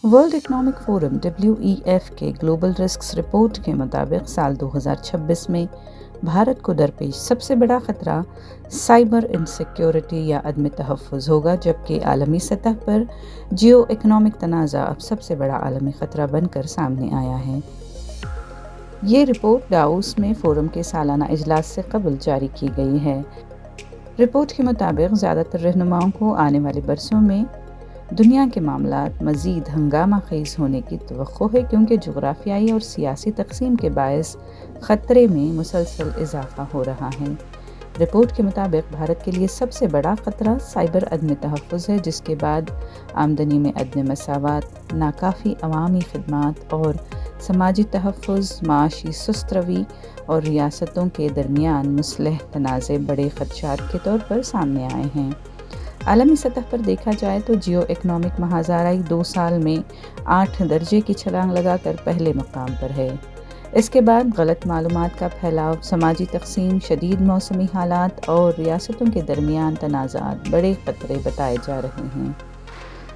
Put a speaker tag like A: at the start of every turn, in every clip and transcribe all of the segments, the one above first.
A: World economic forum WEF के global risks report के मुताबिक साल 2026 में भारत को दरपेश सबसे बड़ा ख़तरा साइबर इंसिक्योरिटी या अदम तहफ़्फ़ुज़ होगा, जबकि आलमी सतह पर जियो इकनॉमिक तनाज़ा अब सबसे बड़ा आलमी ख़तरा बनकर सामने आया है। ये रिपोर्ट दावोस में फोरम के सालाना इजलास से कबल जारी की गई है। रिपोर्ट के मुताबिक ज़्यादातर रहनुमाओं को आने वाले बरसों में दुनिया के मामलात मज़ीद हंगामा खेज़ होने की तवक्को है, क्योंकि जुग़राफ़ियाई और सियासी तक़सीम के बायस ख़तरे में मुसलसल इजाफ़ा हो रहा है। रिपोर्ट के मुताबिक भारत के लिए सबसे बड़ा ख़तरा साइबर अदम तहफ़्फ़ुज़ है, जिसके बाद आमदनी में अदम मसावत, नाकाफ़ी अवामी खदमात और समाजी तहफ़्फ़ुज़, माशी सुस्त रवी और रियासतों के दरमियान मुसलह तनाज़े बड़े ख़दशात के तौर पर सामने आए हैं। आलमी सतह पर देखा जाए तो जियो इकनॉमिक महाज़ाराई 2 साल में 8 दर्जे की छलांग लगाकर पहले मकाम पर है। इसके बाद गलत मालूमात का फैलाव, समाजी तक़सीम, शदीद मौसमी हालात और रियासतों के दरमियान तनाज़ात बड़े ख़तरे बताए जा रहे हैं।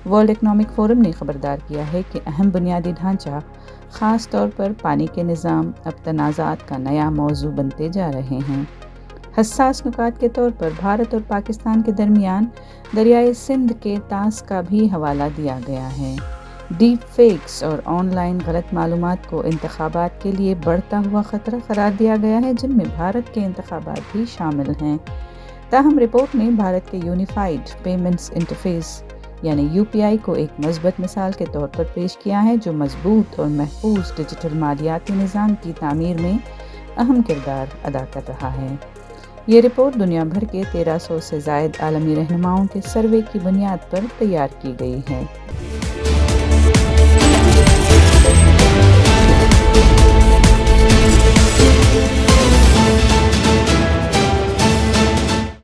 A: वर्ल्ड इकनॉमिक फोरम ने ख़बरदार किया है कि अहम बुनियादी ढांचा, ख़ास तौर पर पानी के निज़ाम, अब तनाज़ात का नया मौजू बनते जा रहे हैं। हसास नुकात के तौर पर भारत और पाकिस्तान के दरमियान दरियाए सिंध के तास का भी हवाला दिया गया है। डीप फेक्स और ऑनलाइन गलत मालूमात को इंतखाबात के लिए बढ़ता हुआ ख़तरा करार दिया गया है, जिनमें भारत के इंतखाबात भी शामिल हैं। ताहम रिपोर्ट ने भारत के यूनिफाइड पेमेंट्स इंटरफेस यानी UPI को एक मज़बूत मिसाल के तौर पर पेश किया है, जो मजबूत और महफूज डिजिटल मालियाती निज़ाम की तामीर में अहम किरदार अदा कर रहा है। ये रिपोर्ट दुनिया भर के 1300 से ज़ायद आलमी रहनुमाओं के सर्वे की बुनियाद पर तैयार की गई है।